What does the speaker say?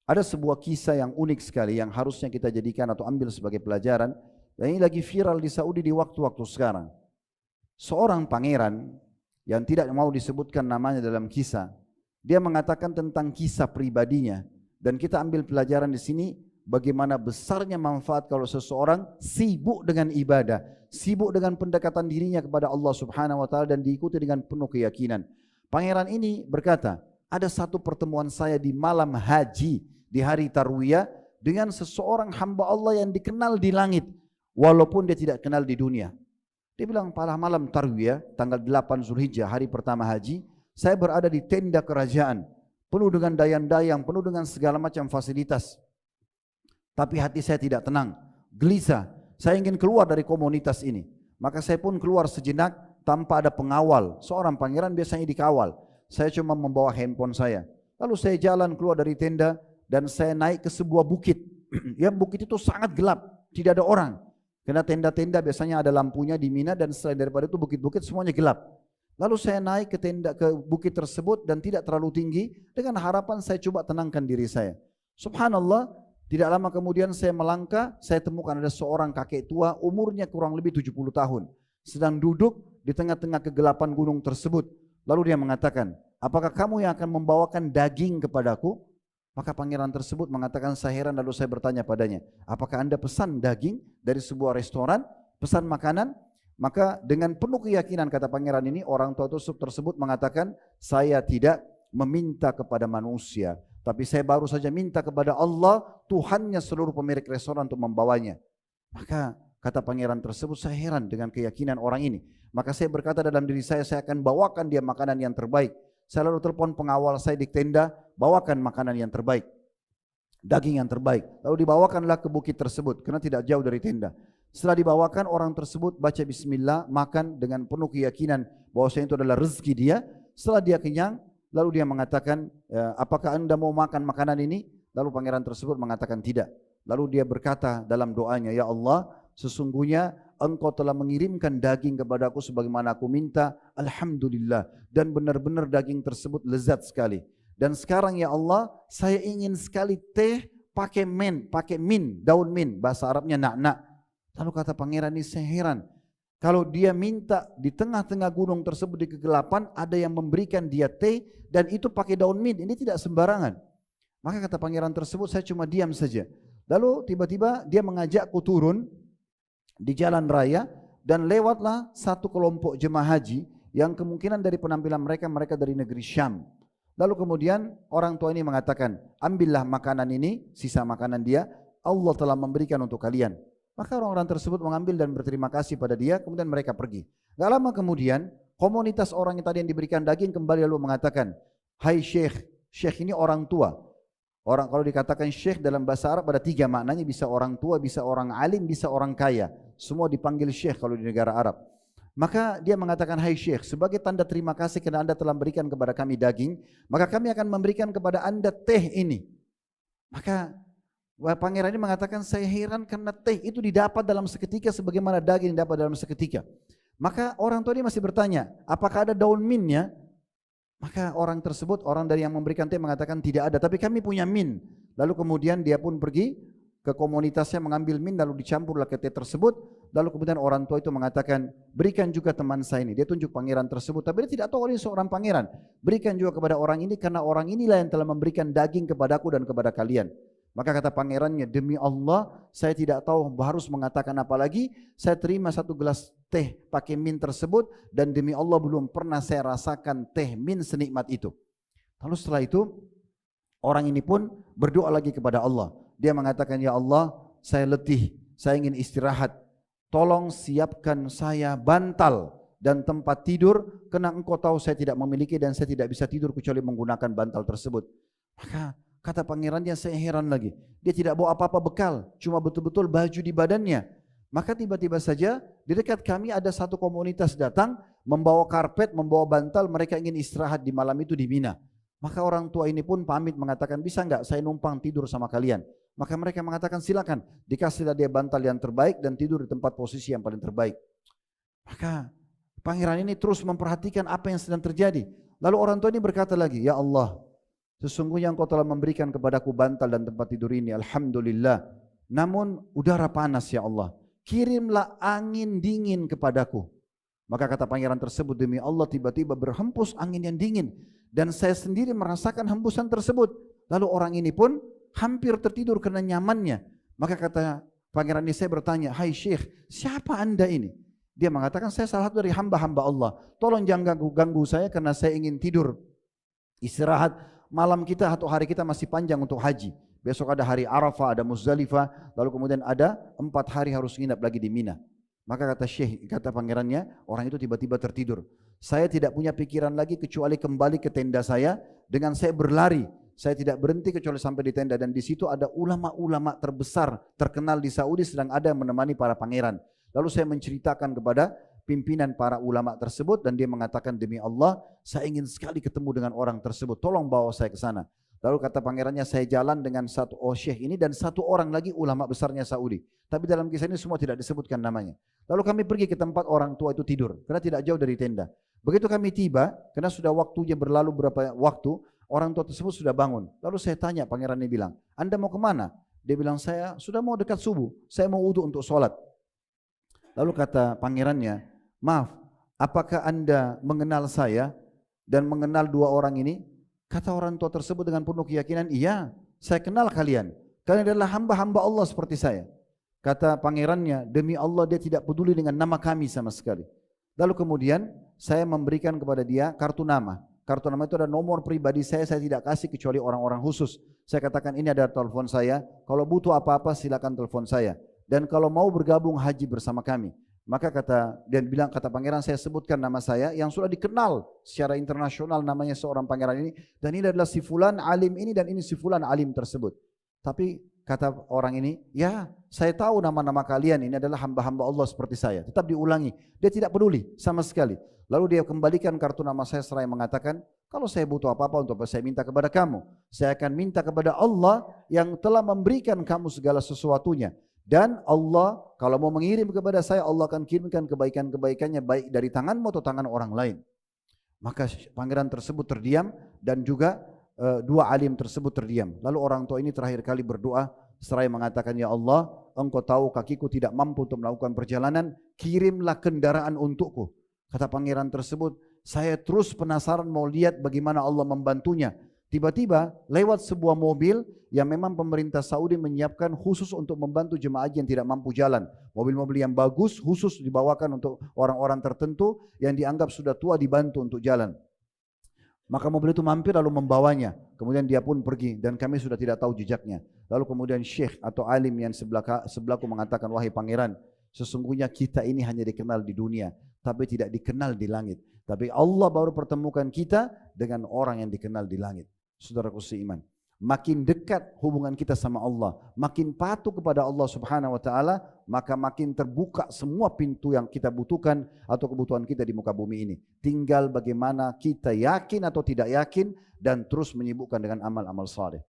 Ada sebuah kisah yang unik sekali yang harusnya kita jadikan atau ambil sebagai pelajaran. Dan ini lagi viral di Saudi di waktu-waktu sekarang. Seorang pangeran yang tidak mau disebutkan namanya dalam kisah, dia mengatakan tentang kisah pribadinya. Dan kita ambil pelajaran di sini bagaimana besarnya manfaat kalau seseorang sibuk dengan ibadah, sibuk dengan pendekatan dirinya kepada Allah Subhanahu wa taala dan diikuti dengan penuh keyakinan. Pangeran ini berkata, ada satu pertemuan saya di malam haji di hari Tarwiyah dengan seseorang hamba Allah yang dikenal di langit walaupun dia tidak kenal di dunia. Dia bilang pada malam Tarwiyah tanggal 8 Zulhijjah hari pertama haji, saya berada di tenda kerajaan penuh dengan dayang-dayang, penuh dengan segala macam fasilitas. Tapi hati saya tidak tenang, gelisah. Saya ingin keluar dari komunitas ini. Maka saya pun keluar sejenak tanpa ada pengawal. Seorang pangeran biasanya dikawal. Saya cuma membawa handphone saya. Lalu saya jalan keluar dari tenda dan saya naik ke sebuah bukit. Yang bukit itu sangat gelap, tidak ada orang. Karena tenda-tenda biasanya ada lampunya di Mina dan selain daripada itu bukit-bukit semuanya gelap. Lalu saya naik ke bukit tersebut dan tidak terlalu tinggi dengan harapan saya coba tenangkan diri saya. Subhanallah, tidak lama kemudian saya melangkah, saya temukan ada seorang kakek tua umurnya kurang lebih 70 tahun. Sedang duduk di tengah-tengah kegelapan gunung tersebut. Lalu dia mengatakan, apakah kamu yang akan membawakan daging kepadaku? Maka pangeran tersebut mengatakan saya heran lalu saya bertanya padanya, apakah anda pesan daging dari sebuah restoran, pesan makanan? Maka dengan penuh keyakinan kata pangeran ini, orang tua tersebut mengatakan, saya tidak meminta kepada manusia, tapi saya baru saja minta kepada Allah, Tuhannya seluruh pemilik restoran untuk membawanya. Maka kata pangeran tersebut, saya heran dengan keyakinan orang ini. Maka saya berkata dalam diri saya akan bawakan dia makanan yang terbaik. Saya lalu telepon pengawal saya di tenda, bawakan makanan yang terbaik, daging yang terbaik. Lalu dibawakanlah ke bukit tersebut, karena tidak jauh dari tenda. Setelah dibawakan, orang tersebut baca bismillah, makan dengan penuh keyakinan bahwasanya itu adalah rezeki dia. Setelah dia kenyang, lalu dia mengatakan, apakah anda mau makan makanan ini? Lalu pangeran tersebut mengatakan tidak. Lalu dia berkata dalam doanya, ya Allah, sesungguhnya engkau telah mengirimkan daging kepadaku sebagaimana aku minta, alhamdulillah, dan benar-benar daging tersebut lezat sekali. Dan sekarang ya Allah, saya ingin sekali teh pakai min, daun min, bahasa Arabnya na'na'. Lalu kata pangeran ini, saya heran, kalau dia minta di tengah-tengah gunung tersebut di kegelapan, ada yang memberikan dia teh dan itu pakai daun min, ini tidak sembarangan. Maka kata pangeran tersebut, saya cuma diam saja. Lalu tiba-tiba dia mengajakku turun di jalan raya dan lewatlah satu kelompok jemaah haji yang kemungkinan dari penampilan mereka dari negeri Syam. Lalu kemudian orang tua ini mengatakan, ambillah makanan ini, sisa makanan dia, Allah telah memberikan untuk kalian. Maka orang-orang tersebut mengambil dan berterima kasih pada dia, kemudian mereka pergi. Gak lama kemudian komunitas orang yang tadi yang diberikan daging kembali lalu mengatakan, hai syekh, syekh ini orang tua. Orang kalau dikatakan syekh dalam bahasa Arab ada tiga maknanya, bisa orang tua, bisa orang alim, bisa orang kaya. Semua dipanggil syekh kalau di negara Arab. Maka dia mengatakan, hai syekh, sebagai tanda terima kasih karena anda telah memberikan kepada kami daging, maka kami akan memberikan kepada anda teh ini. Maka pangeran ini mengatakan, saya heran karena teh itu didapat dalam seketika sebagaimana daging didapat dalam seketika. Maka orang tua ini masih bertanya, apakah ada daun minnya? Maka orang tersebut, orang dari yang memberikan teh mengatakan tidak ada, tapi kami punya min. Lalu kemudian dia pun pergi ke komunitasnya mengambil min lalu dicampurlah ke teh tersebut. Lalu kemudian orang tua itu mengatakan, berikan juga teman saya ini. Dia tunjuk pangeran tersebut, tapi dia tidak tahu ini seorang pangeran. Berikan juga kepada orang ini karena orang inilah yang telah memberikan daging kepadaku dan kepada kalian. Maka kata pangerannya, demi Allah saya tidak tahu harus mengatakan apa lagi. Saya terima satu gelas teh pakai min tersebut dan demi Allah belum pernah saya rasakan teh min senikmat itu. Lalu setelah itu orang ini pun berdoa lagi kepada Allah. Dia mengatakan, ya Allah, saya letih, saya ingin istirahat. Tolong siapkan saya bantal dan tempat tidur karena engkau tahu saya tidak memiliki dan saya tidak bisa tidur kecuali menggunakan bantal tersebut. Maka kata pangerannya, saya heran lagi. Dia tidak bawa apa-apa bekal, cuma betul-betul baju di badannya. Maka tiba-tiba saja di dekat kami ada satu komunitas datang membawa karpet, membawa bantal, mereka ingin istirahat di malam itu di Mina. Maka orang tua ini pun pamit mengatakan, bisa enggak saya numpang tidur sama kalian? Maka mereka mengatakan silakan, dikasihlah dia bantal yang terbaik dan tidur di tempat posisi yang paling terbaik. Maka pangeran ini terus memperhatikan apa yang sedang terjadi. Lalu orang tua ini berkata lagi, ya Allah, sesungguhnya engkau telah memberikan kepadaku bantal dan tempat tidur ini, alhamdulillah. Namun udara panas ya Allah, kirimlah angin dingin kepadaku. Maka kata pangeran tersebut, demi Allah tiba-tiba berhembus angin yang dingin, dan saya sendiri merasakan hembusan tersebut. Lalu orang ini pun hampir tertidur karena nyamannya. Maka kata pangeran ini, saya bertanya, hai Syekh, siapa anda ini? Dia mengatakan, saya salah satu dari hamba-hamba Allah. Tolong jangan ganggu saya karena saya ingin tidur, istirahat. Malam kita atau hari kita masih panjang untuk haji. Besok ada hari Arafah, ada Muzdalifah, lalu kemudian ada 4 hari harus nginap lagi di Mina. Maka kata Syekh, kata pangerannya, orang itu tiba-tiba tertidur. Saya tidak punya pikiran lagi kecuali kembali ke tenda saya dengan saya berlari. Saya tidak berhenti kecuali sampai di tenda, dan di situ ada ulama-ulama terbesar terkenal di Saudi sedang ada yang menemani para pangeran. Lalu saya menceritakan kepada pimpinan para ulama tersebut, dan dia mengatakan, demi Allah saya ingin sekali ketemu dengan orang tersebut, tolong bawa saya ke sana. Lalu kata pangerannya, saya jalan dengan satu syekh ini dan satu orang lagi ulama besarnya Saudi. Tapi dalam kisah ini semua tidak disebutkan namanya. Lalu kami pergi ke tempat orang tua itu tidur, karena tidak jauh dari tenda. Begitu kami tiba, karena sudah waktunya berlalu berapa waktu, orang tua tersebut sudah bangun. Lalu saya tanya, pangeran ini bilang, anda mau kemana? Dia bilang, saya sudah mau dekat subuh, saya mau wudhu untuk sholat. Lalu kata pangerannya, maaf, apakah anda mengenal saya dan mengenal 2 orang ini? Kata orang tua tersebut dengan penuh keyakinan, iya, saya kenal kalian. Kalian adalah hamba-hamba Allah seperti saya. Kata pangerannya, demi Allah dia tidak peduli dengan nama kami sama sekali. Lalu kemudian saya memberikan kepada dia kartu nama. Kartu nama itu ada nomor pribadi saya tidak kasih kecuali orang-orang khusus. Saya katakan, ini ada telepon saya, kalau butuh apa-apa silakan telepon saya. Dan kalau mau bergabung haji bersama kami. Maka kata pangeran, saya sebutkan nama saya yang sudah dikenal secara internasional, namanya seorang pangeran ini, dan ini adalah si fulan alim ini, dan ini si fulan alim tersebut. Tapi kata orang ini, ya saya tahu nama-nama kalian ini adalah hamba-hamba Allah seperti saya. Tetap diulangi, dia tidak peduli sama sekali. Lalu dia kembalikan kartu nama saya seraya mengatakan, kalau saya butuh apa-apa untuk saya minta kepada kamu, saya akan minta kepada Allah yang telah memberikan kamu segala sesuatunya. Dan Allah kalau mau mengirim kepada saya, Allah akan kirimkan kebaikan-kebaikannya baik dari tanganmu atau tangan orang lain. Maka pangeran tersebut terdiam, dan juga 2 alim tersebut terdiam. Lalu orang tua ini terakhir kali berdoa seraya mengatakan, ya Allah, engkau tahu kakiku tidak mampu untuk melakukan perjalanan, kirimlah kendaraan untukku. Kata pangeran tersebut, saya terus penasaran mau lihat bagaimana Allah membantunya. Tiba-tiba lewat sebuah mobil yang memang pemerintah Saudi menyiapkan khusus untuk membantu jemaah haji yang tidak mampu jalan. Mobil-mobil yang bagus khusus dibawakan untuk orang-orang tertentu yang dianggap sudah tua, dibantu untuk jalan. Maka mobil itu mampir lalu membawanya. Kemudian dia pun pergi dan kami sudah tidak tahu jejaknya. Lalu kemudian syekh atau alim yang sebelahku mengatakan, wahai pangeran, sesungguhnya kita ini hanya dikenal di dunia, tapi tidak dikenal di langit. Tapi Allah baru pertemukan kita dengan orang yang dikenal di langit. Saudaraku seiman, makin dekat hubungan kita sama Allah, makin patuh kepada Allah Subhanahu wa taala, maka makin terbuka semua pintu yang kita butuhkan atau kebutuhan kita di muka bumi ini. Tinggal bagaimana kita yakin atau tidak yakin dan terus menyibukkan dengan amal-amal saleh.